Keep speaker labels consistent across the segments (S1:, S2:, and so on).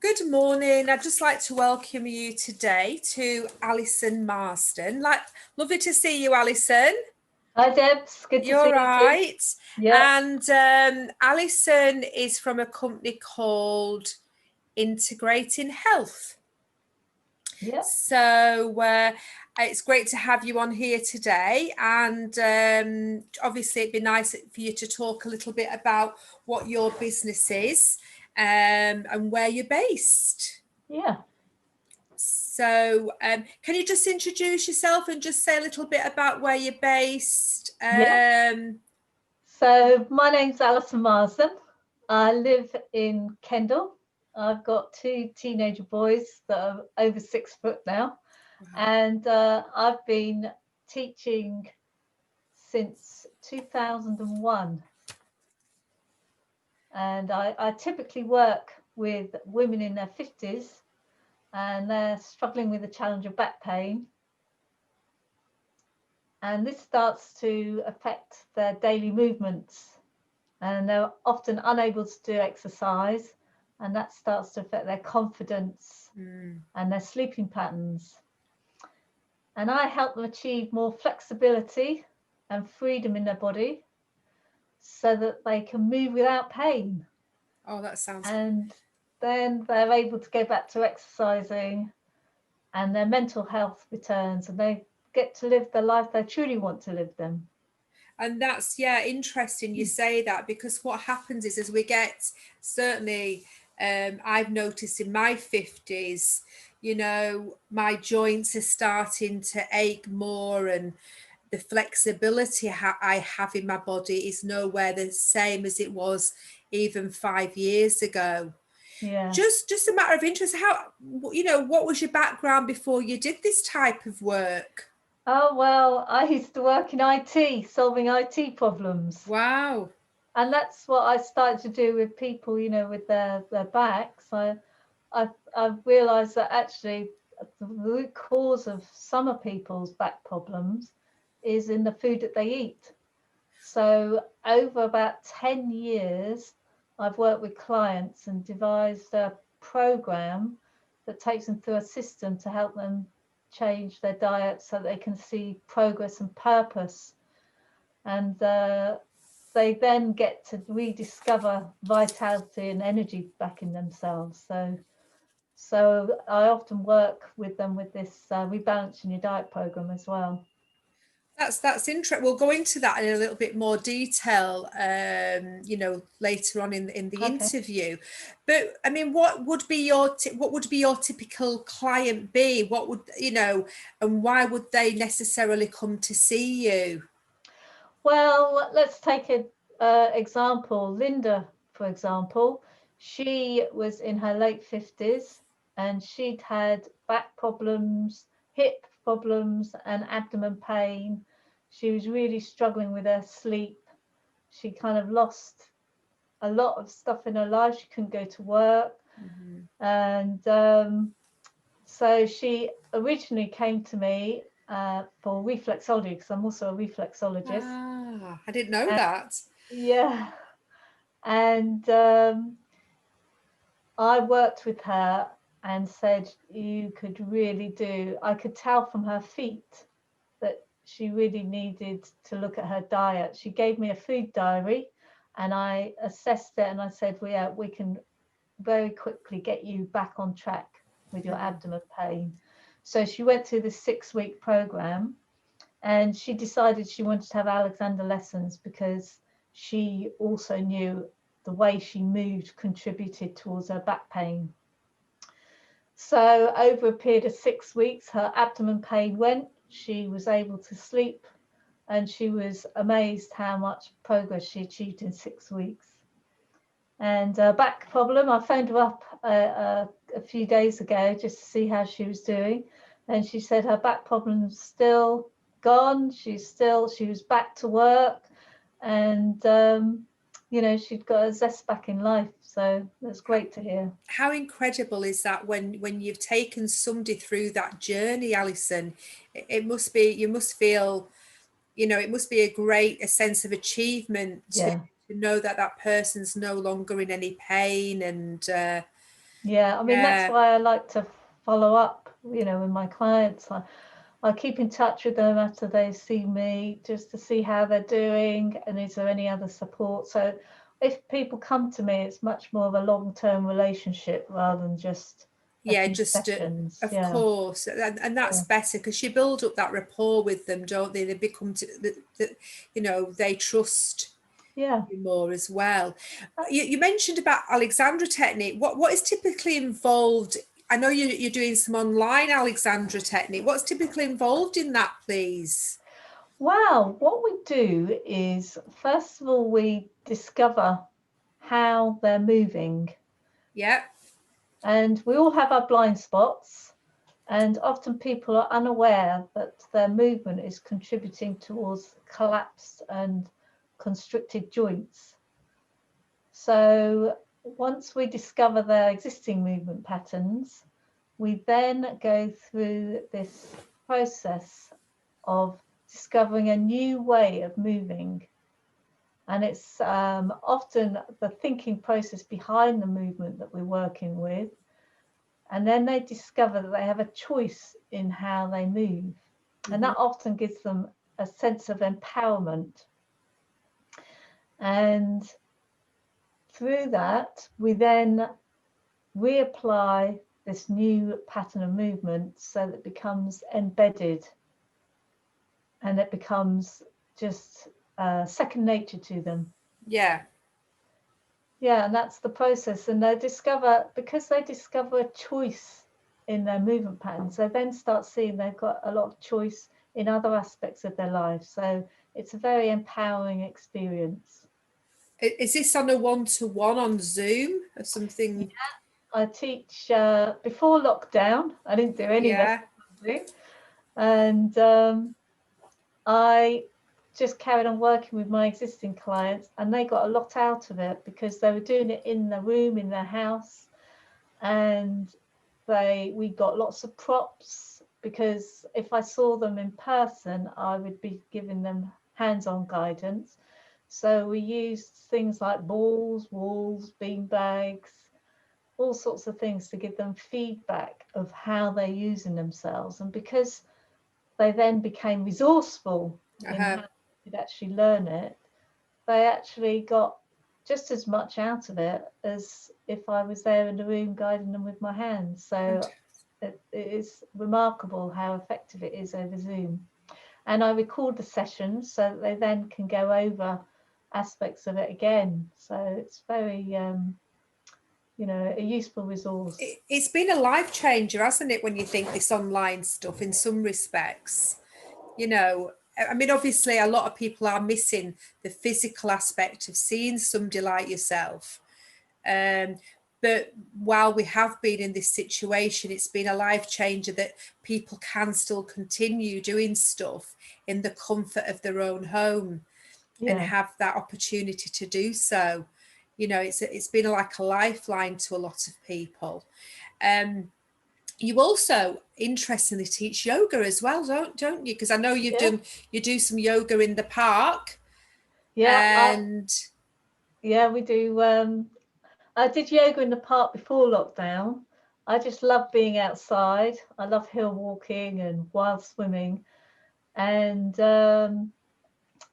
S1: Good morning. I'd just like to welcome you today to Alison Marsden. Lovely to see you, Alison.
S2: Hi, Debs. Good to see you.
S1: You're right.
S2: Yeah.
S1: And Alison is from a company called Integrating Health.
S2: Yeah.
S1: So it's great to have you on here today. And obviously, it'd be nice for you to talk a little bit about what your business is and where you're based.
S2: Yeah.
S1: So can you just introduce yourself and just say a little bit about where you're based?
S2: So my name's Alison Marsden. I live in Kendal. I've got 2 teenager boys that are over 6 foot now. And I've been teaching since 2001. And I typically work with women in their 50s and they're struggling with the challenge of back pain. And this starts to affect their daily movements. And they're often unable to do exercise. And that starts to affect their confidence and their sleeping patterns. And I help them achieve more flexibility and freedom in their body so that they can move without pain.
S1: Oh, that sounds...
S2: And then they're able to go back to exercising and their mental health returns and they get to live the life they truly want to live them.
S1: And that's, interesting you say that, because what happens is as we get, certainly I've noticed in my 50s, my joints are starting to ache more, and the flexibility I have in my body is nowhere the same as it was even 5 years ago.
S2: Yeah.
S1: Just a matter of interest, what was your background before you did this type of work?
S2: Oh, well, I used to work in IT, solving IT problems.
S1: Wow.
S2: And that's what I started to do with people, with their backs. I've realised that actually the root cause of some of people's back problems is in the food that they eat. So over about 10 years, I've worked with clients and devised a program that takes them through a system to help them change their diet so they can see progress and purpose. And they then get to rediscover vitality and energy back in themselves. So I often work with them with this rebalancing your diet program as well.
S1: That's interesting. We'll go into that in a little bit more detail, later on in the interview. But I mean, what would be your typical client be? What would and why would they necessarily come to see you?
S2: Well, let's take an example. Linda, for example, she was in her late 50s and she'd had back problems, hip problems, and abdomen pain. She was really struggling with her sleep. She kind of lost a lot of stuff in her life. She couldn't go to work. And so she originally came to me for reflexology, because I'm also a reflexologist.
S1: Ah, I didn't know that.
S2: Yeah. And I worked with her and said, you could really do, I could tell from her feet that she really needed to look at her diet. She gave me a food diary and I assessed it and I said, well, yeah, we can very quickly get you back on track with your abdomen pain. So she went through this 6-week program and she decided she wanted to have Alexandra lessons because she also knew the way she moved contributed towards her back pain. So over a period of 6 weeks, her abdomen pain went, she was able to sleep, and she was amazed how much progress she achieved in 6 weeks. And back problem, I phoned her up a few days ago just to see how she was doing. And she said her back problem's still gone. She was back to work. And, she'd got a zest back in life. So that's great to hear.
S1: How incredible is that when you've taken somebody through that journey, Alison? You must feel, it must be a sense of achievement to know that person's no longer in any pain. And
S2: Yeah, I mean, that's
S1: Yeah.
S2: why I like to follow up, you know, with my clients. I keep in touch with them after they see me, just to see how they're doing and is there any other support. So if people come to me, it's much more of a long-term relationship rather than just a
S1: Yeah,
S2: few
S1: just
S2: sessions.
S1: of
S2: Yeah,
S1: course, and that's better, because you build up that rapport with them, don't they? They become you know, they trust
S2: yeah.
S1: you more as well. You mentioned about Alexandra Technique. What is typically involved? I know you're doing some online Alexandra Technique. What's typically involved in that, please?
S2: Well, what we do is, first of all, we discover how they're moving.
S1: Yeah.
S2: And we all have our blind spots. And often people are unaware that their movement is contributing towards collapse and constricted joints. So once we discover their existing movement patterns, we then go through this process of discovering a new way of moving. And it's often the thinking process behind the movement that we're working with. And then they discover that they have a choice in how they move. And that often gives them a sense of empowerment. And through that, we then reapply this new pattern of movement so that it becomes embedded and it becomes just second nature to them.
S1: Yeah.
S2: Yeah, and that's the process. And they discover, because they discover a choice in their movement patterns, they then start seeing they've got a lot of choice in other aspects of their life. So it's a very empowering experience.
S1: Is this on a one-to-one on Zoom or something?
S2: Yeah, I teach before lockdown. I didn't do any
S1: Yeah.
S2: lessons on Zoom. And I just carried on working with my existing clients, and they got a lot out of it because they were doing it in the room, in their house. And we got lots of props, because if I saw them in person, I would be giving them hands-on guidance. So we used things like balls, walls, bean bags, all sorts of things to give them feedback of how they're using themselves. And because they then became resourceful in how they could actually learn it, they actually got just as much out of it as if I was there in the room guiding them with my hands. So it is remarkable how effective it is over Zoom. And I record the sessions so that they then can go over aspects of it again. So it's very, you know, a useful resource.
S1: It's been a life changer, hasn't it, when you think this online stuff in some respects? You know, I mean, obviously, a lot of people are missing the physical aspect of seeing somebody like yourself. But while we have been in this situation, it's been a life changer that people can still continue doing stuff in the comfort of their own home and have that opportunity to do so. You know, it's been like a lifeline to a lot of people. You also interestingly teach yoga as well, don't you? Because I know you do some yoga in the park.
S2: Yeah,
S1: And
S2: we do. I did yoga in the park before lockdown. I just love being outside. I love hill walking and wild swimming. And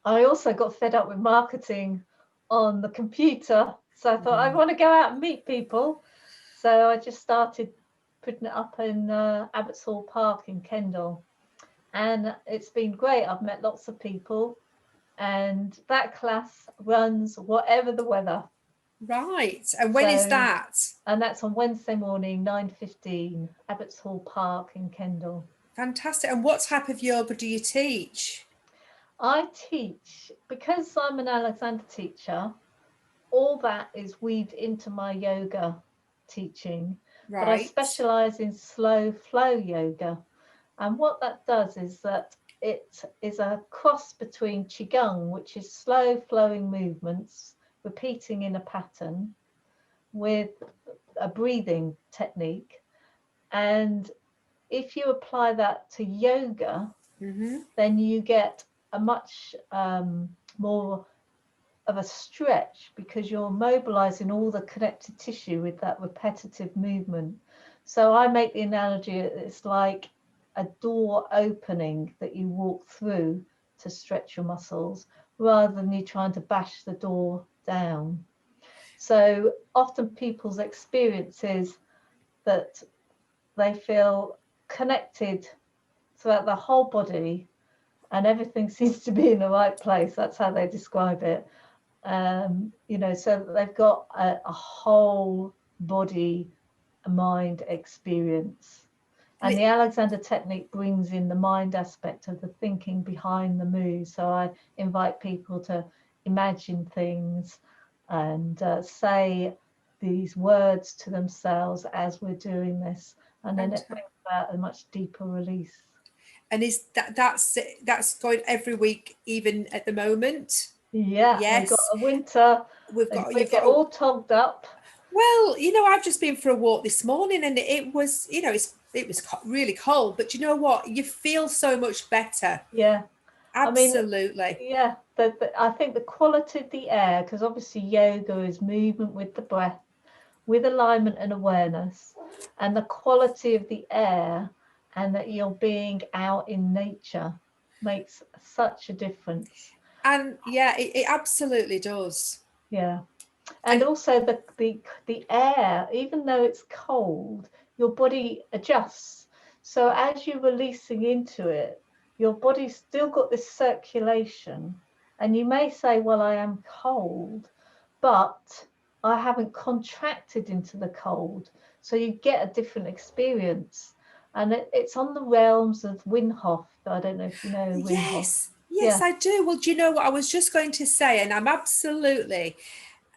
S2: I also got fed up with marketing on the computer. So I thought, I want to go out and meet people. So I just started putting it up in Abbots Hall Park in Kendal. And it's been great. I've met lots of people. And that class runs whatever the weather.
S1: right. And when is that?
S2: And that's on Wednesday morning, 9:15, Abbots Hall Park in Kendal.
S1: Fantastic. And what type of yoga do you teach?
S2: I teach, because I'm an Alexander teacher, all that is weaved into my yoga teaching. But I
S1: Right.
S2: specialise in slow flow yoga. And what that does is that it is a cross between Qigong, which is slow flowing movements, repeating in a pattern, with a breathing technique. And if you apply that to yoga, then you get a much more of a stretch, because you're mobilizing all the connective tissue with that repetitive movement. So I make the analogy, it's like a door opening that you walk through to stretch your muscles, rather than you trying to bash the door down. So often people's experience is that they feel connected throughout the whole body and everything seems to be in the right place. That's how they describe it. You know, so they've got a whole body mind experience. And the Alexandra Technique brings in the mind aspect of the thinking behind the move. So I invite people to imagine things and say these words to themselves as we're doing this. And then it brings about a much deeper release.
S1: And is that's going every week, even at the moment?
S2: Yeah,
S1: Yes.
S2: we've got a winter.
S1: You've got
S2: all togged up.
S1: Well, you know, I've just been for a walk this morning, and it was, you know, it was really cold, but you know what? You feel so much better.
S2: Yeah,
S1: absolutely.
S2: I mean, yeah, I think the quality of the air, because obviously yoga is movement with the breath, with alignment and awareness, and the quality of the air, and that you're being out in nature makes such a difference.
S1: And yeah, it absolutely does.
S2: Yeah. And also the air, even though it's cold, your body adjusts. So as you're releasing into it, your body's still got this circulation. And you may say, well, I am cold, but I haven't contracted into the cold. So you get a different experience. And it's on the realms of Wim Hof. I don't know if you know Wim Hof.
S1: Yes, I do. Well, do you know what I was just going to say? And I'm absolutely...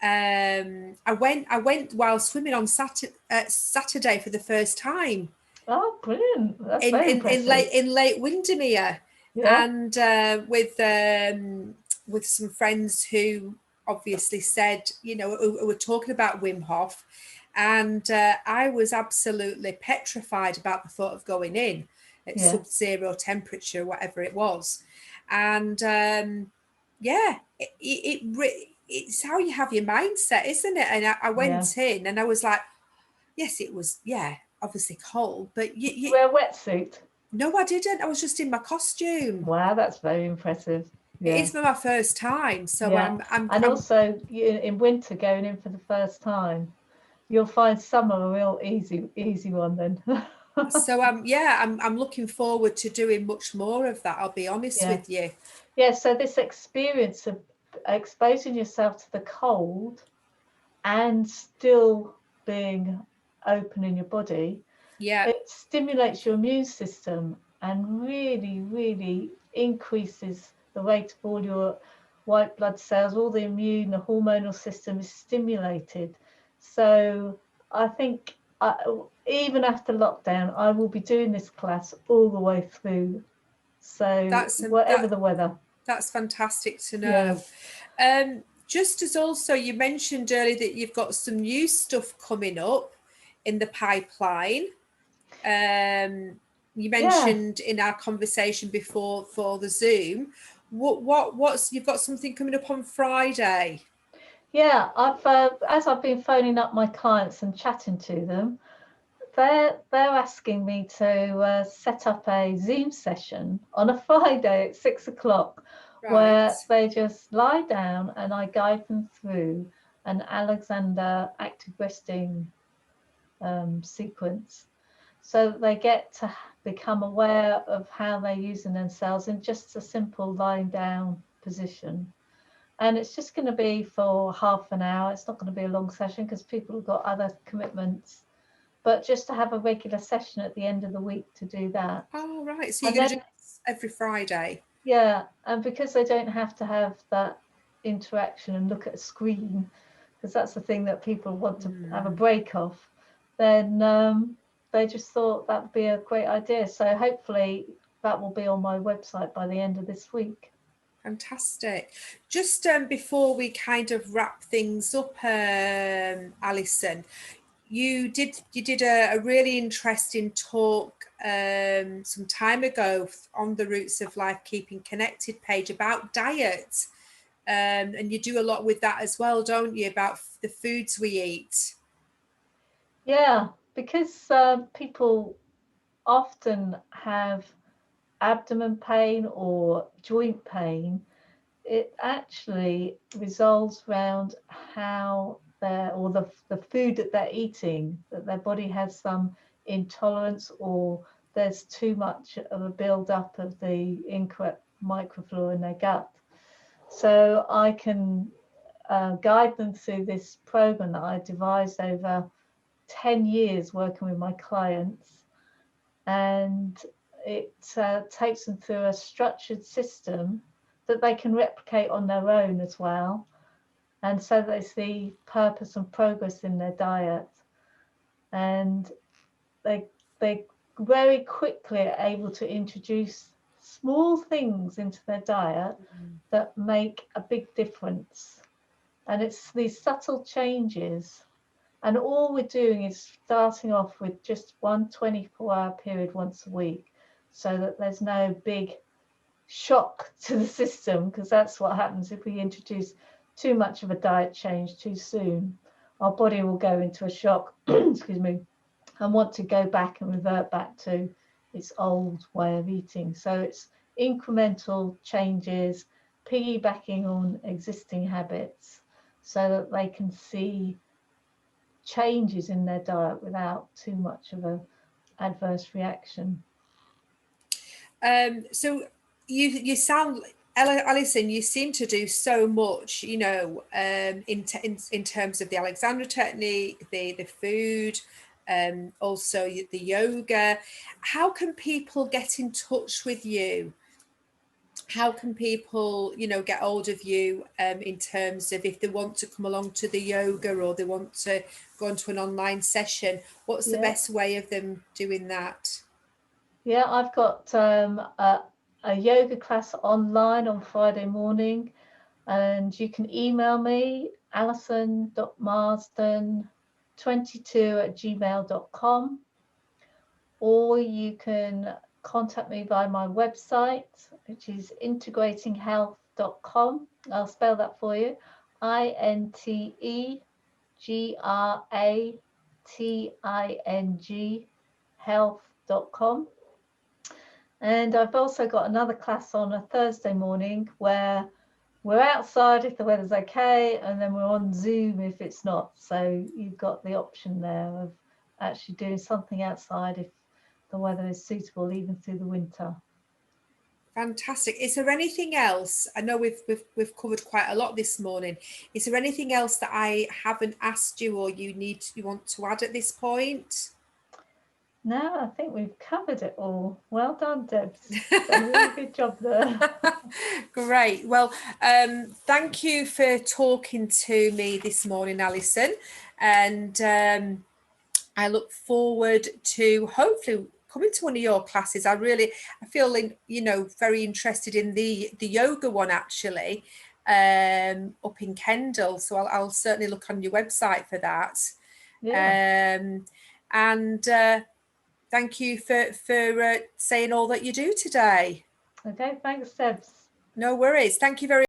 S1: I went while swimming on Saturday for the first time.
S2: Oh, brilliant! That's very impressive.
S1: In Lake Windermere,
S2: yeah.
S1: And with some friends who obviously said, you know, who were talking about Wim Hof, and I was absolutely petrified about the thought of going in at sub-zero temperature, whatever it was, and it's how you have your mindset, isn't it? And I went in and I was like, yes, it was, obviously cold, but
S2: you wear a wetsuit?
S1: No, I didn't. I was just in my costume.
S2: Wow, that's very impressive.
S1: Yeah. It is for my first time, so
S2: I'm also in winter going in for the first time. You'll find summer a real easy one then.
S1: So I'm looking forward to doing much more of that. I'll be honest with you.
S2: Yeah. So this experience of exposing yourself to the cold and still being open in your body, it stimulates your immune system and really increases the rate of all your white blood cells. All the immune, the hormonal system is stimulated. So I think even after lockdown, I will be doing this class all the way through. So whatever the weather.
S1: That's fantastic to know. Just as also you mentioned earlier that you've got some new stuff coming up in the pipeline. You mentioned in our conversation before for the Zoom, what's you've got something coming up on Friday?
S2: Yeah, as I've been phoning up my clients and chatting to them, they're asking me to set up a Zoom session on a Friday at 6 o'clock. Where they just lie down and I guide them through an Alexander active resting sequence. So they get to become aware of how they're using themselves in just a simple lying down position. And it's just going to be for half an hour. It's not going to be a long session because people have got other commitments. But just to have a regular session at the end of the week to do that.
S1: Oh, right. So you're going to do this every Friday?
S2: Yeah, and because they don't have to have that interaction and look at a screen, because that's the thing that people want to have a break off, then they just thought that would be a great idea. So hopefully that will be on my website by the end of this week.
S1: Fantastic. Just before we kind of wrap things up, Alison, you did a really interesting talk some time ago on the Roots of Life Keeping Connected page about diet. and you do a lot with that as well, don't you, about the foods we eat?
S2: Yeah, because people often have abdomen pain or joint pain. It actually resolves around how the food that they're eating, that their body has some intolerance, or there's too much of a build-up of the incorrect microflora in their gut. So I can guide them through this program that I devised over 10 years working with my clients, and it takes them through a structured system that they can replicate on their own as well, and so they see purpose and progress in their diet, and they very quickly are able to introduce small things into their diet that make a big difference. And it's these subtle changes, and all we're doing is starting off with just one 24-hour period once a week, so that there's no big shock to the system, because that's what happens if we introduce too much of a diet change too soon. Our body will go into a shock, excuse me, and want to go back and revert back to its old way of eating. So it's incremental changes, piggybacking on existing habits, so that they can see changes in their diet without too much of an adverse reaction.
S1: So you sound, Alison, you seem to do so much, you know, in terms of the Alexandra Technique, the food, also the yoga. How can people get in touch with you? How can people, you know, get hold of you in terms of if they want to come along to the yoga, or they want to go onto an online session? What's the best way of them doing that?
S2: Yeah, I've got a yoga class online on Friday morning, and you can email me, alison.marsden22@gmail.com, or you can contact me via my website, which is integratinghealth.com. I'll spell that for you: integrating health.com. And I've also got another class on a Thursday morning where we're outside if the weather's okay, and then we're on Zoom if it's not. So you've got the option there of actually doing something outside if the weather is suitable, even through the winter.
S1: Fantastic. Is there anything else? I know we've covered quite a lot this morning. Is there anything else that I haven't asked you, or you want to add at this point?
S2: No, I think we've covered it all. Well done, Debs. Done a really good job there.
S1: Great. Well, thank you for talking to me this morning, Alison, and I look forward to hopefully coming to one of your classes. I feel, you know, very interested in the yoga one actually, up in Kendal. So I'll certainly look on your website for that.
S2: Yeah.
S1: And thank you for saying all that you do today.
S2: Okay, thanks, Debs.
S1: No worries. Thank you very